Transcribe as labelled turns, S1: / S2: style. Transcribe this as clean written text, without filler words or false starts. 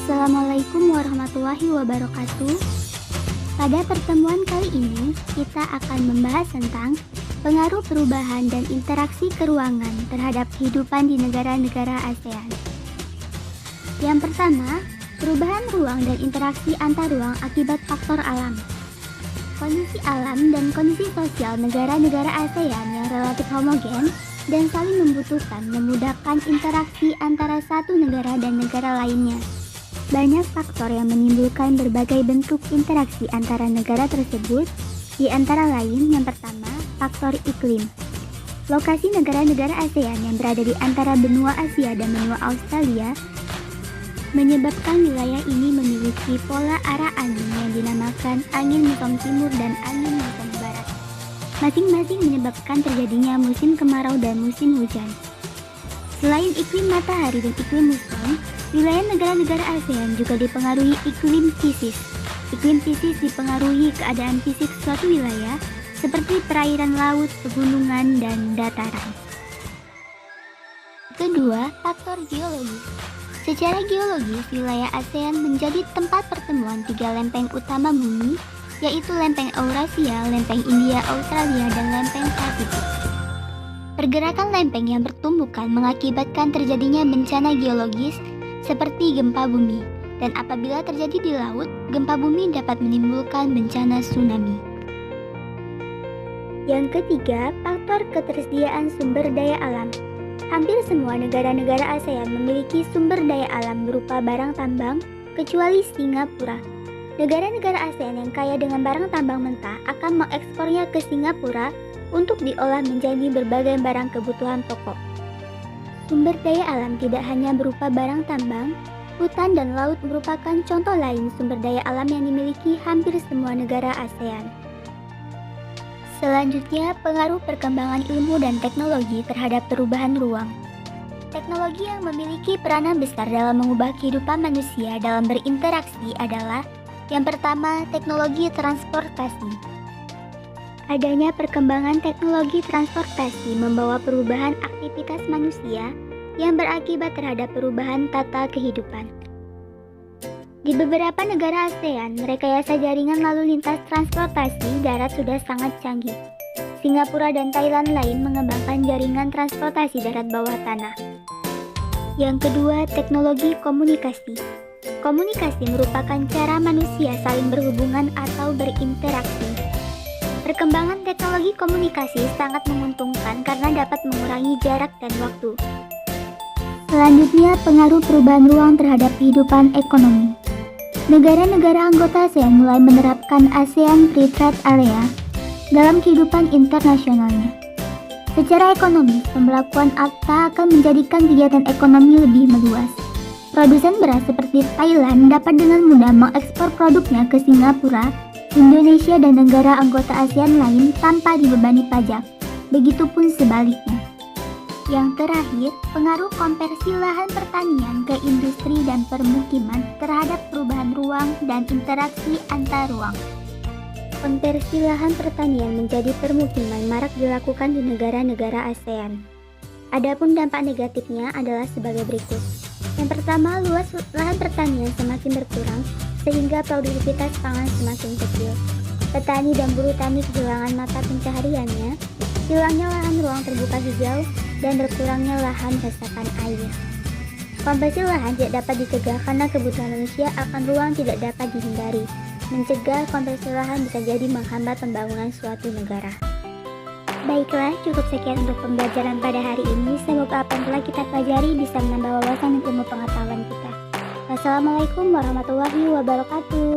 S1: Assalamualaikum warahmatullahi wabarakatuh. Pada pertemuan kali ini, kita akan membahas tentang pengaruh perubahan dan interaksi keruangan terhadap kehidupan di negara-negara ASEAN. Yang pertama, perubahan ruang dan interaksi antar ruang akibat faktor alam. Kondisi alam dan kondisi sosial negara-negara ASEAN yang relatif homogen dan saling membutuhkan memudahkan interaksi antara satu negara dan negara lainnya. Banyak faktor yang menimbulkan berbagai bentuk interaksi antara negara tersebut, di antara lain yang pertama, faktor iklim. Lokasi negara-negara ASEAN yang berada di antara benua Asia dan benua Australia menyebabkan wilayah ini memiliki pola arah angin yang dinamakan angin muson timur dan angin muson barat. Masing-masing menyebabkan terjadinya musim kemarau dan musim hujan. Selain iklim matahari dan iklim muson, wilayah negara-negara ASEAN juga dipengaruhi iklim piscis. Iklim piscis dipengaruhi keadaan fisik suatu wilayah seperti perairan laut, pegunungan, dan dataran. Kedua, faktor geologis. Secara geologis, wilayah ASEAN menjadi tempat pertemuan tiga lempeng utama bumi, yaitu lempeng Eurasia, lempeng India, Australia, dan lempeng Pasifik. Pergerakan lempeng yang bertumbukan mengakibatkan terjadinya bencana geologis seperti gempa bumi, dan apabila terjadi di laut, gempa bumi dapat menimbulkan bencana tsunami. Yang ketiga, faktor ketersediaan sumber daya alam. Hampir semua negara-negara ASEAN memiliki sumber daya alam berupa barang tambang, kecuali Singapura. Negara-negara ASEAN yang kaya dengan barang tambang mentah akan mengekspornya ke Singapura untuk diolah menjadi berbagai barang kebutuhan pokok. Sumber daya alam tidak hanya berupa barang tambang, hutan dan laut merupakan contoh lain sumber daya alam yang dimiliki hampir semua negara ASEAN. Selanjutnya, pengaruh perkembangan ilmu dan teknologi terhadap perubahan ruang. Teknologi yang memiliki peranan besar dalam mengubah kehidupan manusia dalam berinteraksi adalah yang pertama, teknologi transportasi. Adanya perkembangan teknologi transportasi membawa perubahan aktivitas manusia yang berakibat terhadap perubahan tata kehidupan. Di beberapa negara ASEAN, rekayasa jaringan lalu lintas transportasi darat sudah sangat canggih. Singapura dan Thailand lain mengembangkan jaringan transportasi darat bawah tanah. Yang kedua, teknologi komunikasi. Komunikasi merupakan cara manusia saling berhubungan atau berinteraksi. Perkembangan teknologi komunikasi sangat menguntungkan karena dapat mengurangi jarak dan waktu. Selanjutnya, pengaruh perubahan ruang terhadap kehidupan ekonomi. Negara-negara anggota ASEAN mulai menerapkan ASEAN Free Trade Area dalam kehidupan internasionalnya. Secara ekonomi, pembelakuan AFTA akan menjadikan kegiatan ekonomi lebih meluas. Produsen beras seperti Thailand dapat dengan mudah mengekspor produknya ke Singapura, Indonesia, dan negara anggota ASEAN lain tanpa dibebani pajak. Begitupun sebaliknya. Yang terakhir, pengaruh konversi lahan pertanian ke industri dan permukiman terhadap perubahan ruang dan interaksi antar ruang. Konversi lahan pertanian menjadi permukiman marak dilakukan di negara-negara ASEAN. Adapun dampak negatifnya adalah sebagai berikut. Yang pertama, luas lahan pertanian semakin berkurang sehingga produktivitas pangan semakin kecil. Petani dan buruh tani kehilangan mata pencahariannya, hilangnya lahan ruang terbuka hijau, dan berkurangnya lahan resapan air. Konversi lahan tidak dapat dicegah karena kebutuhan manusia akan ruang tidak dapat dihindari. Mencegah konversi lahan bisa jadi menghambat pembangunan suatu negara. Baiklah, cukup sekian untuk pembelajaran pada hari ini. Semoga apa yang telah kita pelajari bisa menambah wawasan dan ilmu pengetahuan kita. Wassalamualaikum warahmatullahi wabarakatuh.